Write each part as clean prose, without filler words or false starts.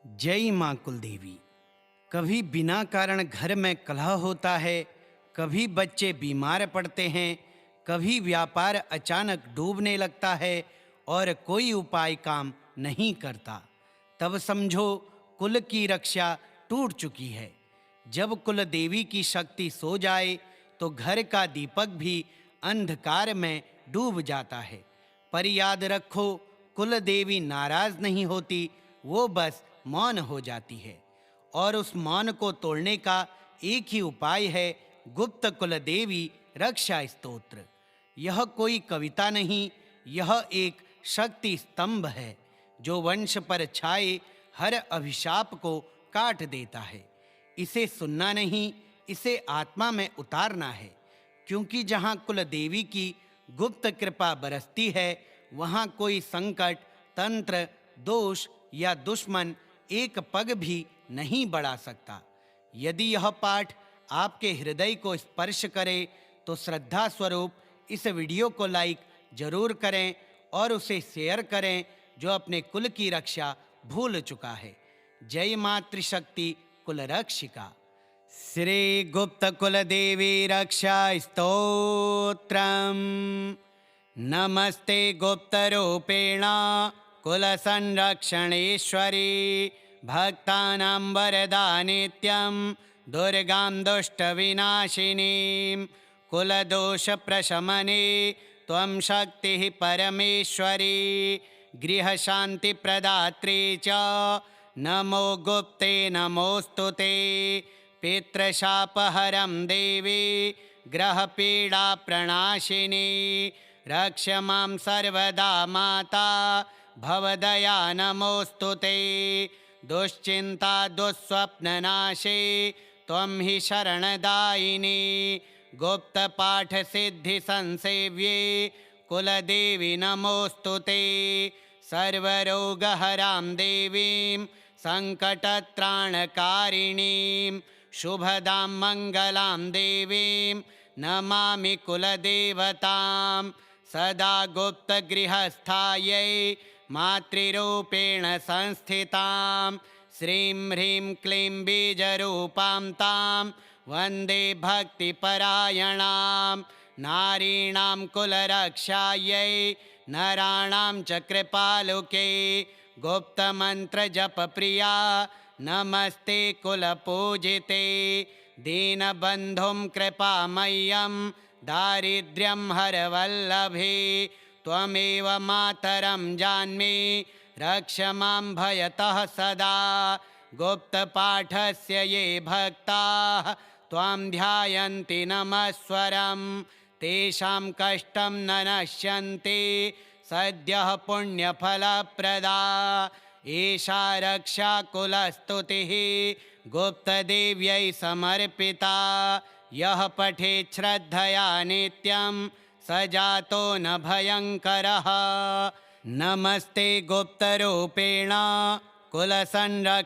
जय माँ कुलदेवी। कभी बिना कारण घर में कलह होता है, कभी बच्चे बीमार पड़ते हैं, कभी व्यापार अचानक डूबने लगता है और कोई उपाय काम नहीं करता। तब समझो कुल की रक्षा टूट चुकी है। जब कुल देवी की शक्ति सो जाए तो घर का दीपक भी अंधकार में डूब जाता है। पर याद रखो, कुल देवी नाराज नहीं होती, वो बस मौन हो जाती है। और उस मौन को तोड़ने का एक ही उपाय है, गुप्त कुल देवी रक्षा स्तोत्र। यह कोई कविता नहीं, यह एक शक्ति स्तंभ है जो वंश पर छाए हर अभिशाप को काट देता है। इसे सुनना नहीं, इसे आत्मा में उतारना है, क्योंकि जहाँ कुल देवी की गुप्त कृपा बरसती है, वहाँ कोई संकट, तंत्र, दोष या दुश्मन एक पग भी नहीं बढ़ा सकता। यदि यह पाठ आपके हृदय को स्पर्श करे तो श्रद्धा स्वरूप इस वीडियो को लाइक जरूर करें और उसे शेयर करें जो अपने कुल की रक्षा भूल चुका है। जय मातृशक्ति कुल रक्षिका। श्री गुप्त कुल देवी रक्षा स्तोत्रम। नमस्ते गुप्त रूपेण कुल संरक्षणेश्वरी, भक्तानां वरदानित्यं दुर्गां दुष्टविनाशिनीं, कुलदोष प्रशमने त्वं शक्तिः परमेश्वरी, गृहशान्तिप्रदात्री च नमो गुप्ते नमोऽस्तुते, पितृशापहरं देवी ग्रहपीडाप्रणाशिनी, रक्ष मां सर्वदा माता भवदया नमोऽस्तुते, दुश्चिन्ता दुःस्वप्ननाशे त्वं हि शरणदायिनी, गुप्तपाठसिद्धिसंसेव्ये कुलदेवी नमोऽस्तुते, सर्वरोगहरां देवीं सङ्कटत्राणकारिणीं, शुभदां मङ्गलां देवीं नमामि कुलदेवतां, सदा गुप्तगृहस्थायै मातृरूपेण संस्थितां, श्रीं ह्रीं क्लीं बीजरूपां तां वन्दे भक्तिपरायणां, नारीणां कुलरक्षायै नराणां च कृपालुके, गुप्तमन्त्रजपप्रिया नमस्ते कुलपूजिते, दीनबन्धुं कृपामय्यं दारिद्र्यं हरवल्लभे, त्वमेव मातरं जान्मि, रक्ष मां भयतः सदा, गुप्तपाठस्य ये भक्ताः त्वां ध्यायन्ति नमस्वरं, तेषां कष्टं न नश्यन्ति, सद्यः पुण्यफलप्रदा, एषा रक्षा कुलस्तुतिः गुप्तदेव्यै समर्पिता, यः पठेत् श्रद्धया नित्यं स जातो न भयङ्करः। नमस्ते गुप्तरूपेण कुलसंरक्षणेश्वरी,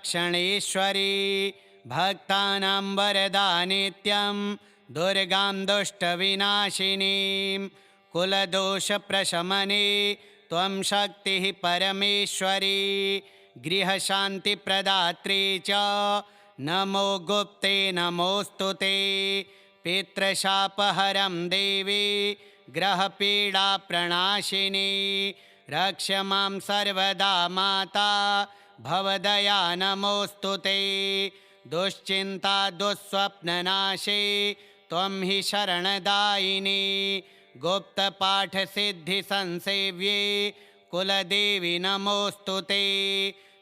भक्तानां वरदानित्यं दुर्गां दुष्टविनाशिनीं, कुलदोषप्रशमने त्वं शक्तिः परमेश्वरी, गृहशान्तिप्रदात्री च नमो गुप्ते नमोऽस्तुते, पितृशापहरं देवी ग्रहपीडाप्रणाशिनी, रक्ष मां सर्वदा माता भवदया नमोऽस्तुते, दुश्चिन्ता दुःस्वप्ननाशे त्वं हि शरणदायिनी, गुप्तपाठसिद्धिसंसेव्ये कुलदेवी नमोऽस्तुते,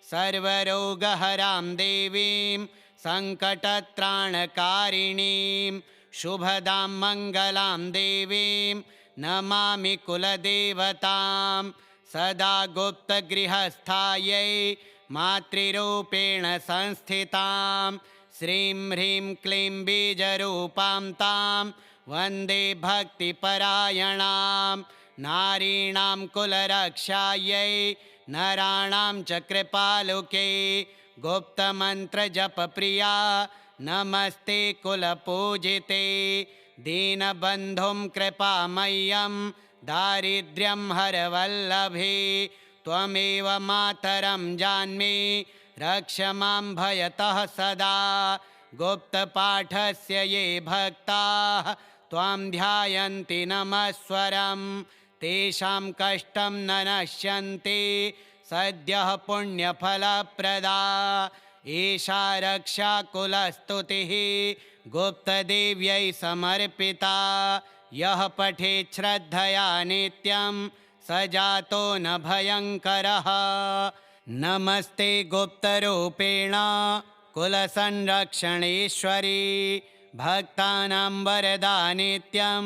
सर्वरोगहरां देवीं सङ्कटत्राणकारिणीं, शुभदां मङ्गलां देवीं नमामि कुलदेवतां, सदा गुप्तगृहस्थायै मातृरूपेण संस्थितां, श्रीं ह्रीं क्लीं बीजरूपां तां वन्दे भक्तिपरायणां, नारीणां कुलरक्षायै नराणां च कृपालुके, गुप्तमन्त्रजपप्रिया नमस्ते कुलपूजिते, दीनबन्धुं कृपामय्यं दारिद्र्यं हरवल्लभे, त्वमेव मातरं जान्मि, रक्ष मां भयतः सदा। गुप्तपाठस्य ये भक्ताः त्वां ध्यायन्ति नमस्वरं तेषां कष्टं न नश्यन्ति सद्यः पुण्यफलप्रदा। एषा रक्षा कुलस्तुतिः गुप्तदेव्यै समर्पिता। यः पठेत् श्रद्धया नित्यं स जातो न भयङ्करः। नमस्ते गुप्तरूपेण कुलसंरक्षणेश्वरी भक्तानां वरदा नित्यं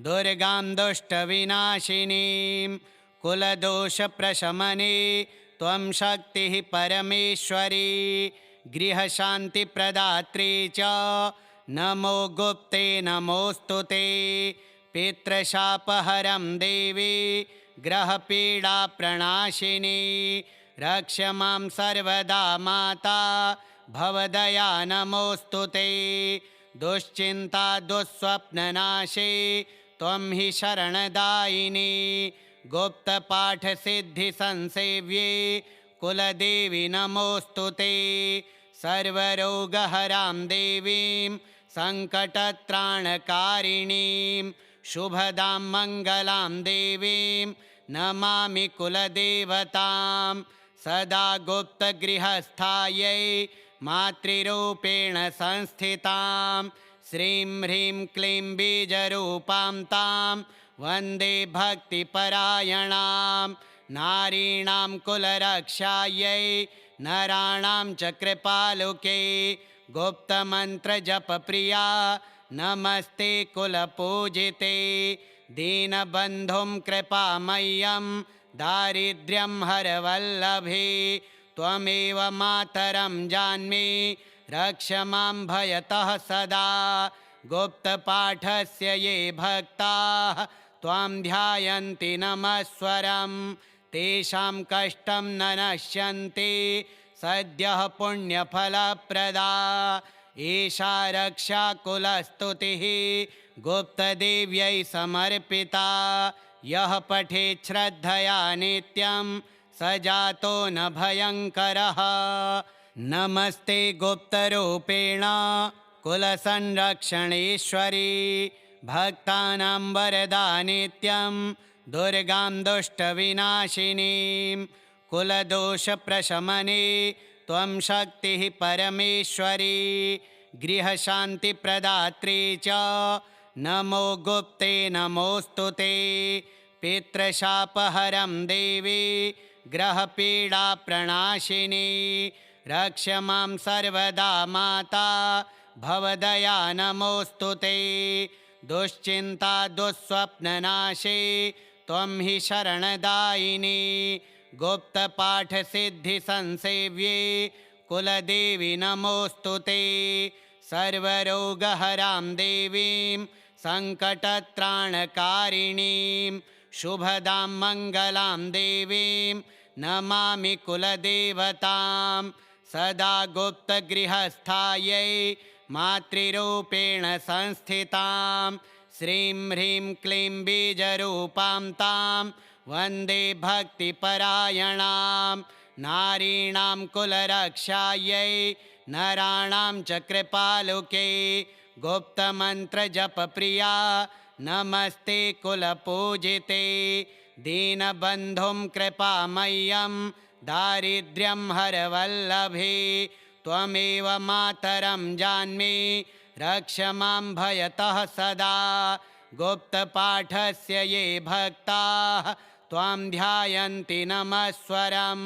दुर्गां दुष्टविनाशिनीं। कुलदोषप्रशमने त्वं शक्तिः परमेश्वरी गृहशान्तिप्रदात्री च नमो गुप्ते नमोऽस्तु ते। पितृशापहरं देवी ग्रहपीडाप्रणाशिनी रक्ष मां सर्वदा माता भवदया नमोऽस्तु ते। दुश्चिन्ता दुःस्वप्ननाशे त्वं हि शरणदायिनी गुप्तपाठसिद्धिसंसेव्ये कुलदेवी नमोऽस्तु ते। सर्वरोगहरां देवीं सङ्कटत्राणकारिणीं शुभदां मङ्गलां देवीं नमामि कुलदेवतां। सदा गुप्तगृहस्थायै मातृरूपेण संस्थितां श्रीं ह्रीं क्लीं बीजरूपां तां वन्दे भक्तिपरायणां। नारीणां कुलरक्षायै नराणां च कृपालुके गुप्तमन्त्रजपप्रिया नमस्ते कुलपूजिते। दीनबन्धुं कृपामय्यं दारिद्र्यं हरवल्लभे त्वमेव मातरं जान्मि रक्ष मां भयतः सदा। गुप्तपाठस्य ये भक्ताः त्वां ध्यायन्ति नमस्वरं तेषां कष्टं न नश्यन्ति सद्यः पुण्यफलप्रदा। एषा रक्षा कुलस्तुतिः गुप्तदेव्यै समर्पिता। यः पठेत् श्रद्धया नित्यं स जातो न भयङ्करः। नमस्ते गुप्तरूपेण कुलसंरक्षणेश्वरी भक्तानां वरदा नित्यं दुर्गां दुष्टविनाशिनीं। कुलदोषप्रशमने त्वं शक्तिः परमेश्वरी गृहशान्तिप्रदात्री च नमो गुप्ते नमोऽस्तु ते। पितृशापहरं देवी ग्रहपीडाप्रणाशिनी रक्ष मां सर्वदा माता भवदया नमोऽस्तु ते। दुश्चिन्ता दुःस्वप्ननाशे त्वं हि शरणदायिनी गुप्तपाठसिद्धिसंसेव्ये कुलदेवी नमोऽस्तु ते। सर्वरोगहरां देवीं सङ्कटत्राणकारिणीं शुभदां मङ्गलां देवीं नमामि कुलदेवतां। सदा गुप्तगृहस्थायै मातृरूपेण संस्थितां श्रीं ह्रीं क्लीं बीजरूपां तां वन्दे भक्तिपरायणां। नारीणां कुलरक्षायै नराणां च कृपालुके गुप्तमन्त्रजपप्रिया नमस्ते कुलपूजिते। दीनबन्धुं कृपामय्यं दारिद्र्यं हरवल्लभे त्वमेव मातरं जान्मि रक्ष मां भयतः सदा। गुप्तपाठस्य ये भक्ताः त्वां ध्यायन्ति नमस्वरं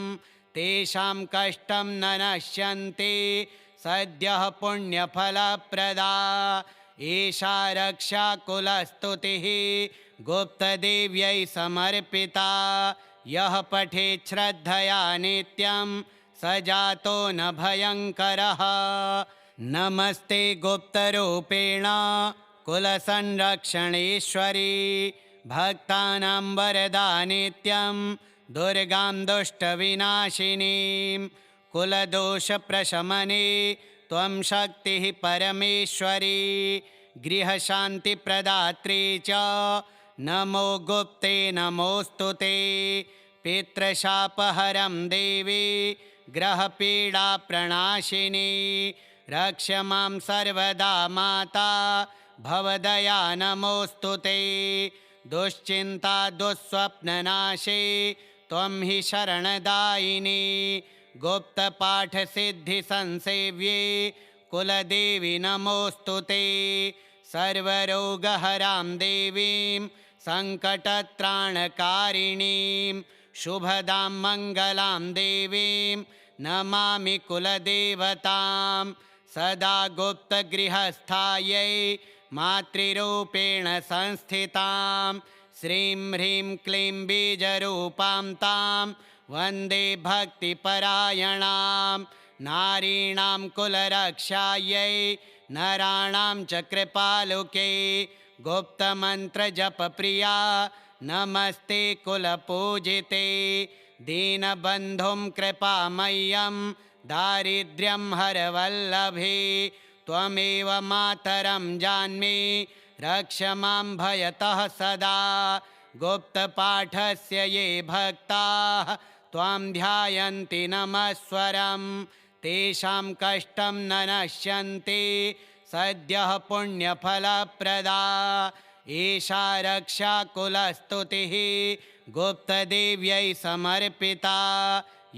तेषां कष्टं न नश्यन्ति सद्यः पुण्यफलप्रदा। एषा रक्षा कुलस्तुतिः गुप्तदेव्यै समर्पिता। यः पठेत् श्रद्धया नित्यं स जातो न भयङ्करः। नमस्ते गुप्तरूपेण कुलसंरक्षणेश्वरी भक्तानां वरदा नित्यं दुर्गां दुष्टविनाशिनीं। कुलदोषप्रशमने त्वं शक्तिः परमेश्वरी गृहशान्तिप्रदात्री च नमो गुप्ते नमोऽस्तु ते। पितृशापहरं देवी ग्रहपीडाप्रणाशिनी रक्ष मां सर्वदा माता भवदया नमोऽस्तु ते दुश्चिन्ता दुःस्वप्ननाशे त्वं हि शरणदायिनी गुप्तपाठसिद्धिसंसेव्ये कुलदेवी नमोऽस्तु ते सर्वरोगहरां देवीं सङ्कटत्राणकारिणीं शुभदां मङ्गलां देवीं नमामि कुलदेवतां सदा गुप्तगृहस्थायै मातृरूपेण संस्थितां श्रीं ह्रीं क्लीं बीजरूपां तां वन्दे भक्तिपरायणां नारीणां कुलरक्षायै नराणां च कृपालुके गुप्तमन्त्रजपप्रिया नमस्ते कुलपूजिते दीनबन्धुं कृपामय्यं दारिद्र्यं हरवल्लभे त्वमेव मातरं जान्मि रक्ष मां भयतः सदा गुप्तपाठस्य ये भक्ताः त्वां ध्यायन्ति नमस्वरं तेषां कष्टं न नश्यन्ति सद्यः पुण्यफलप्रदा एषा रक्षा कुलस्तुतिः गुप्तदेव्यै समर्पिता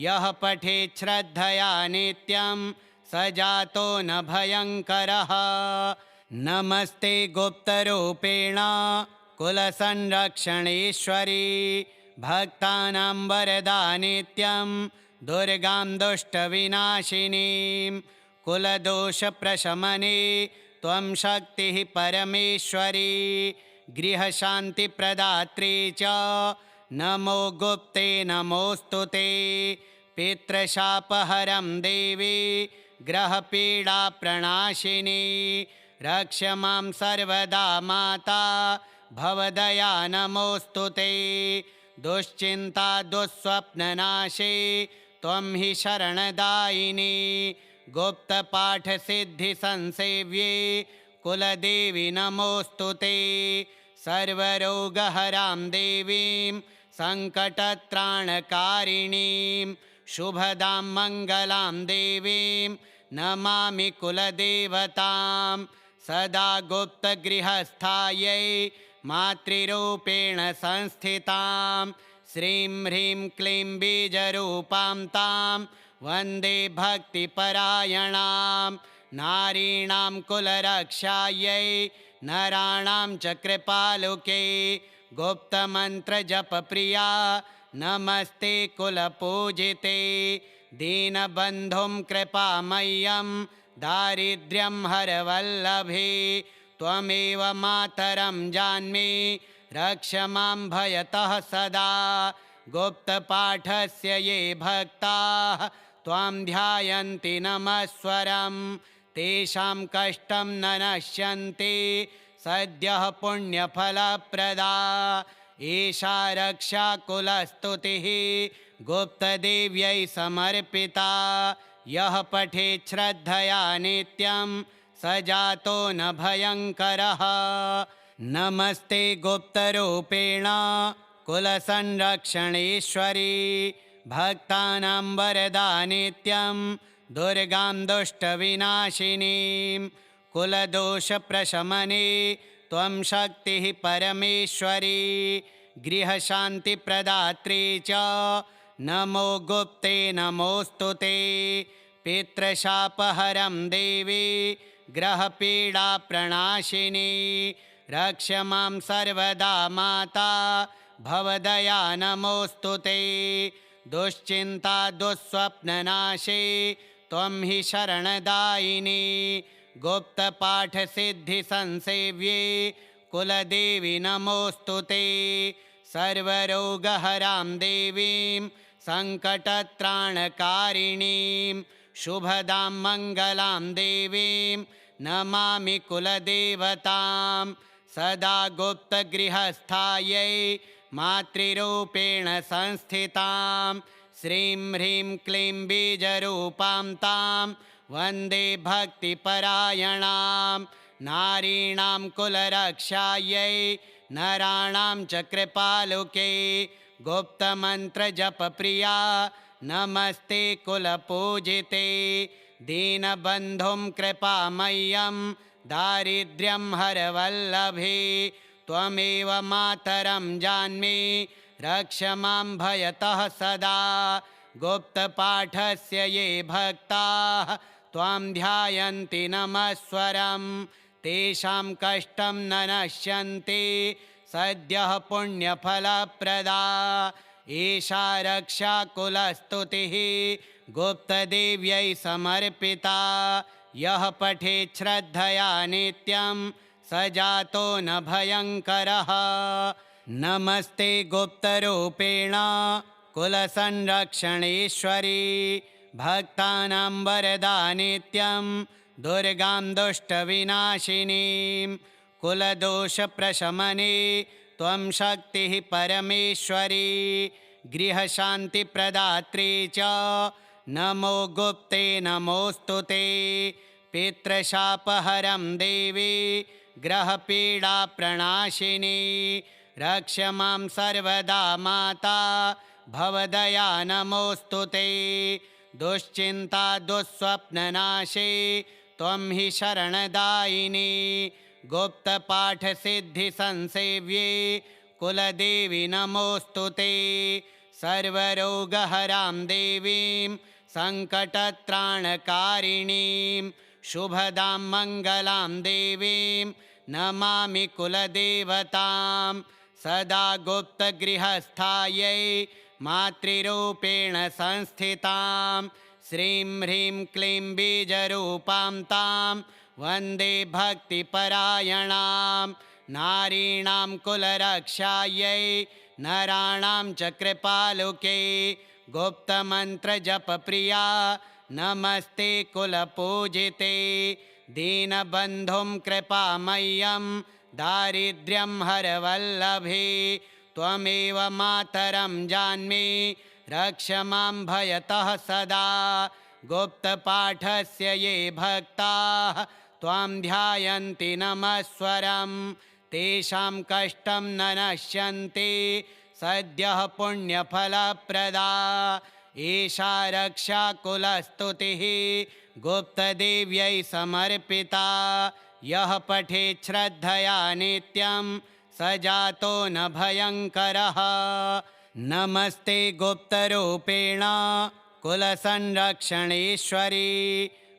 यः पठेत् श्रद्धया नित्यं स जातो न भयङ्करः नमस्ते गुप्तरूपेण कुलसंरक्षणेश्वरी भक्तानां वरदा नित्यं दुर्गां दुष्टविनाशिनीं कुलदोषप्रशमने त्वं शक्तिः परमेश्वरी गृहशान्तिप्रदात्री च नमो गुप्ते नमोऽस्तु ते पितृशापहरं देवी ग्रहपीडाप्रणाशिनी रक्ष मां सर्वदा माता भवदया नमोऽस्तु ते दुश्चिन्ता दुःस्वप्ननाशे त्वं हि शरणदायिनी गुप्तपाठसिद्धिसंसेव्ये कुलदेवी नमोऽस्तु ते सर्वरोगहरां देवीं सङ्कटत्राणकारिणीं शुभदां मङ्गलां देवीं नमामि कुलदेवतां सदा गुप्तगृहस्थायै मातृरूपेण संस्थितां श्रीं ह्रीं क्लीं बीजरूपां तां वन्दे भक्तिपरायणां नारीणां कुलरक्षायै नराणां च कृपालुके गुप्तमन्त्रजपप्रिया नमस्ते कुलपूजिते दीनबन्धुं कृपामय्यं दारिद्र्यं हरवल्लभे त्वमेव मातरं जान्मि रक्ष मां भयतः सदा गुप्तपाठस्य ये भक्ताः त्वां ध्यायन्ति नमस्वरं तेषां कष्टं न नश्यन्ति सद्यः पुण्यफलप्रदा एषा रक्षा कुलस्तुतिः गुप्तदेव्यै समर्पिता यः पठेत् श्रद्धया नित्यं स जातो न भयङ्करः नमस्ते गुप्तरूपेण कुलसंरक्षणेश्वरी भक्तानां वरदा नित्यं दुर्गां दुष्टविनाशिनीं कुलदोषप्रशमने त्वं शक्तिः परमेश्वरी गृहशान्तिप्रदात्री च नमो गुप्ते नमोऽस्तु ते पितृशापहरं देवी ग्रहपीडाप्रणाशिनी रक्ष मां सर्वदा माता भवदया नमोऽस्तु ते दुश्चिन्ता दुःस्वप्ननाशे त्वं हि शरणदायिनी गुप्तपाठसिद्धिसंसेव्ये कुलदेवी नमोऽस्तु ते सर्वरोगहरां देवीं सङ्कटत्राणकारिणीं शुभदां मङ्गलां देवीं नमामि कुलदेवतां सदा गुप्तगृहस्थायै मातृरूपेण संस्थितां श्रीं ह्रीं क्लीं बीजरूपां तां वन्दे भक्तिपरायणां नारीणां कुलरक्षायै नराणां च कृपालुके गुप्तमन्त्रजपप्रिया नमस्ते कुलपूजिते दीनबन्धुं कृपामय्यं दारिद्र्यं हरवल्लभे त्वमेव मातरं जान्मि रक्ष मां भयतः सदा गुप्तपाठस्य ये भक्ताः त्वां ध्यायन्ति नमस्वरं तेषां कष्टं न नश्यन्ति सद्यः पुण्यफलप्रदा एषा रक्षा कुलस्तुतिः गुप्तदेव्यै समर्पिता यः पठेत् श्रद्धया नित्यं स जातो न भयङ्करः नमस्ते गुप्तरूपेण कुलसंरक्षणेश्वरी भक्तानां वरदा नित्यं दुर्गां दुष्टविनाशिनीं कुलदोषप्रशमने त्वं शक्तिः परमेश्वरी गृहशान्तिप्रदात्री च नमो गुप्ते नमोऽस्तुते पितृशापहरं देवी ग्रहपीडाप्रणाशिनी रक्ष मां सर्वदा माता भवदया नमोऽस्तुते दुश्चिन्ता दुःस्वप्ननाशे त्वं हि शरणदायिनी गुप्तपाठसिद्धिसंसेव्ये कुलदेवी नमोऽस्तुते सर्वरोगहरां देवीं सङ्कटत्राणकारिणीं शुभदां मङ्गलां देवीं नमामि कुलदेवतां सदा गुप्तगृहस्थायै मातृरूपेण संस्थितां श्रीं ह्रीं क्लीं बीजरूपां तां वन्दे भक्तिपरायणां नारीणां कुलरक्षायै नराणां च कृपालुके गुप्तमन्त्रजपप्रिया नमस्ते कुलपूजिते दीनबन्धुं कृपामय्यं दारिद्र्यं हरवल्लभे त्वमेव मातरं जान्मि रक्ष मां भयतः सदा गुप्तपाठस्य ये भक्ताः त्वां ध्यायन्ति नमस्वरं तेषां कष्टं न नश्यन्ति सद्यः पुण्यफलप्रदा एषा रक्षा कुलस्तुतिः गुप्तदेव्यै समर्पिता यः पठेत् श्रद्धया नित्यं स जातो न भयङ्करः नमस्ते गुप्तरूपेण कुलसंरक्षणेश्वरी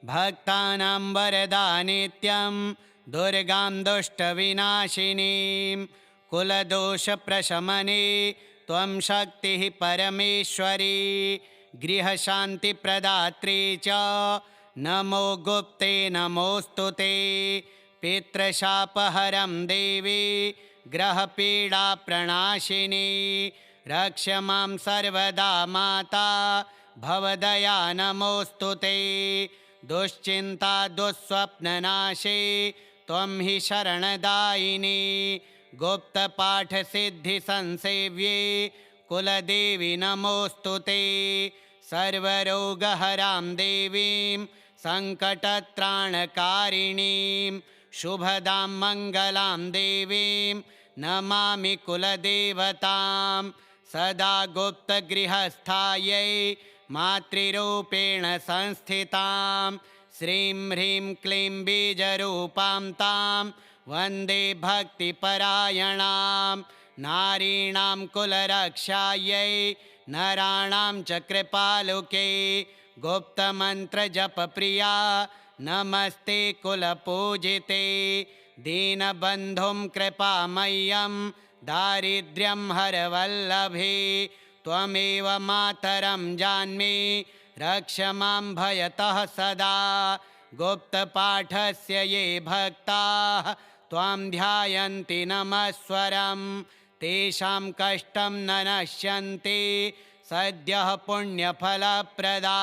भक्तानां वरदा नित्यं दुर्गां दुष्टविनाशिनीं कुलदोषप्रशमने त्वं शक्तिः परमेश्वरी गृहशान्तिप्रदात्री च नमो गुप्ते नमोऽस्तुते पितृशापहरं देवी ग्रहपीडाप्रणाशिनी रक्ष मां सर्वदा माता भवदया नमोऽस्तुते दुश्चिन्ता दुःस्वप्ननाशे त्वं हि शरणदायिनी गुप्तपाठसिद्धिसंसेव्ये कुलदेवी नमोऽस्तुते सर्वरोगहरां देवीं सङ्कटत्राणकारिणीं शुभदां मङ्गलां देवीं नमामि कुलदेवतां सदा गुप्तगृहस्थायै मातृरूपेण संस्थितां श्रीं ह्रीं क्लीं बीजरूपां तां वन्दे भक्तिपरायणां नारीणां कुलरक्षायै नराणां च कृपालुके गुप्तमन्त्रजपप्रिया नमस्ते कुलपूजिते दीनबन्धुं कृपामय्यं दारिद्र्यं हरवल्लभे त्वमेव मातरं जान्मि रक्ष मां भयतः सदा गुप्तपाठस्य ये भक्ताः त्वां ध्यायन्ति नमस्वरं तेषां कष्टं न नश्यन्ति सद्यः पुण्यफलप्रदा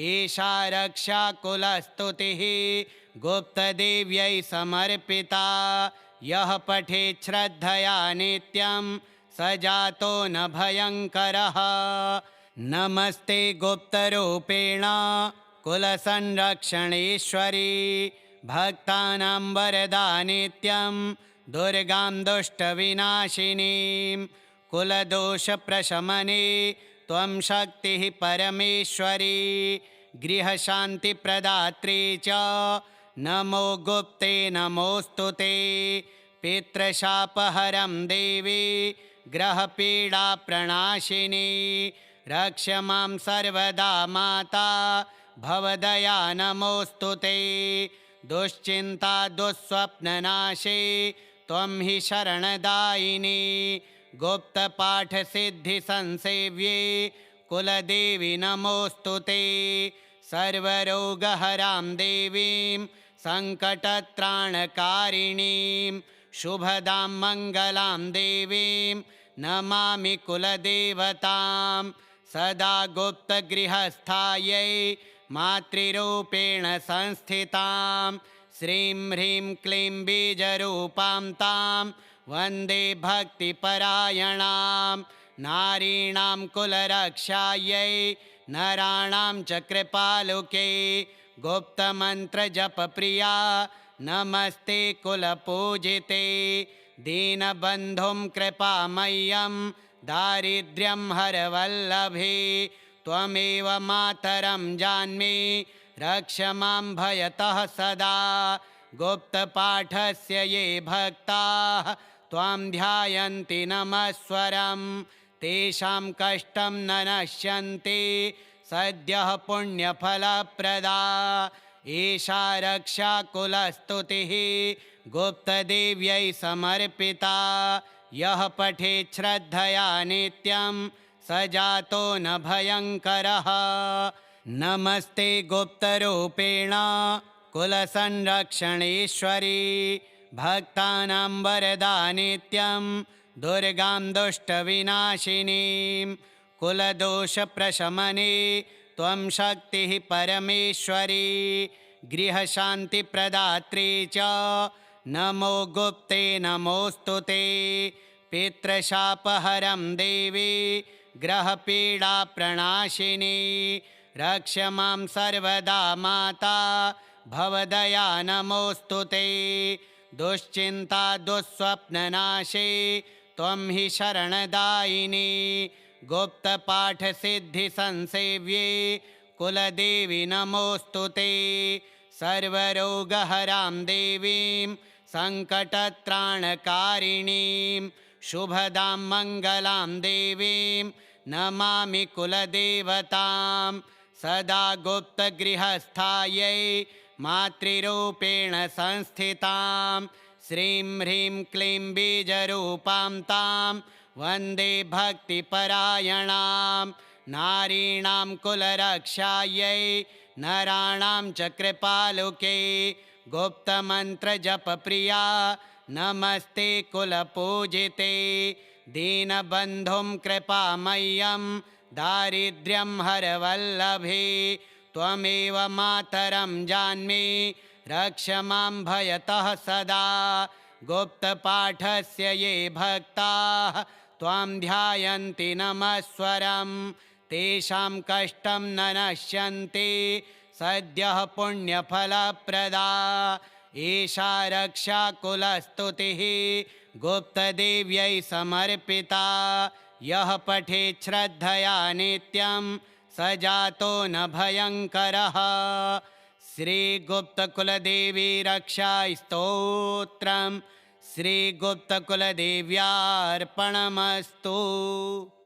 एषा रक्षा कुलस्तुतिः गुप्तदेव्यै समर्पिता यः पठेत् श्रद्धया नित्यं स जातो न भयङ्करः नमस्ते गुप्तरूपेण कुलसंरक्षणेश्वरी भक्तानां वरदा नित्यं दुर्गां दुष्टविनाशिनीं कुलदोषप्रशमने त्वं शक्तिः परमेश्वरी गृहशान्तिप्रदात्री च नमो गुप्ते नमोऽस्तु ते पितृशापहरं देवी ग्रहपीडाप्रणाशिनी रक्ष मां सर्वदा माता भवदया नमोऽस्तु ते दुश्चिन्ता दुःस्वप्ननाशे त्वं हि शरणदायिनी गुप्तपाठसिद्धिसंसेव्ये कुलदेवी नमोऽस्तु ते सर्वरोगहरां देवीं सङ्कटत्राणकारिणीं शुभदां मङ्गलां देवीं नमामि कुलदेवतां सदा गुप्तगृहस्थायै मातृरूपेण संस्थितां श्रीं ह्रीं क्लीं बीजरूपां तां वन्दे भक्तिपरायणां नारीणां कुलरक्षायै नराणां च कृपालुके गुप्तमन्त्रजपप्रिया नमस्ते कुलपूजिते दीनबन्धुं कृपामय्यं दारिद्र्यं हरवल्लभे त्वमेव मातरं जान्मि रक्ष मां भयतः सदा गुप्तपाठस्य ये भक्ताः त्वां ध्यायन्ति नमस्वरं तेषां कष्टं न नश्यन्ति सद्यः पुण्यफलप्रदा एषा रक्षा कुलस्तुतिः गुप्तदेव्यै समर्पिता यः पठेत् श्रद्धया नित्यं स जातो न भयङ्करः नमस्ते गुप्तरूपेण कुलसंरक्षणेश्वरी भक्तानां वरदा नित्यं दुर्गां दुष्टविनाशिनीं कुलदोषप्रशमने त्वं शक्तिः परमेश्वरी गृहशान्तिप्रदात्री च नमो गुप्ते नमोऽस्तु ते पितृशापहरं देवी ग्रहपीडाप्रणाशिनी रक्ष मां सर्वदा माता भवदया नमोऽस्तु ते दुश्चिन्ता दुःस्वप्ननाशे त्वं हि शरणदायिनी गुप्तपाठसिद्धिसंसेव्ये कुलदेवी नमोऽस्तु ते सर्वरोगहरां देवीं सङ्कटत्राणकारिणीं शुभदां मङ्गलां देवीं नमामि कुलदेवतां सदा गुप्तगृहस्थायै मातृरूपेण संस्थितां श्रीं ह्रीं क्लीं बीजरूपां तां वन्दे भक्तिपरायणां नारीणां कुलरक्षायै नराणां च कृपालुके गुप्तमन्त्रजपप्रिया नमस्ते कुलपूजिते दीनबन्धुं कृपामय्यं दारिद्र्यं हरवल्लभे त्वमेव मातरं जान्मि रक्ष मां भयतः सदा गुप्तपाठस्य ये भक्ताः त्वां ध्यायन्ति नमस्वरं तेषां कष्टं न नश्यन्ति सद्यः पुण्यफलप्रदा एषा रक्षा कुलस्तुतिः गुप्तदेव्यै समर्पिता यः पठेत् श्रद्धया नित्यं स जातो न भयङ्करः श्रीगुप्तकुलदेवी रक्षा स्तोत्रम् श्रीगुप्तकुलदेव्यार्पणमस्तु।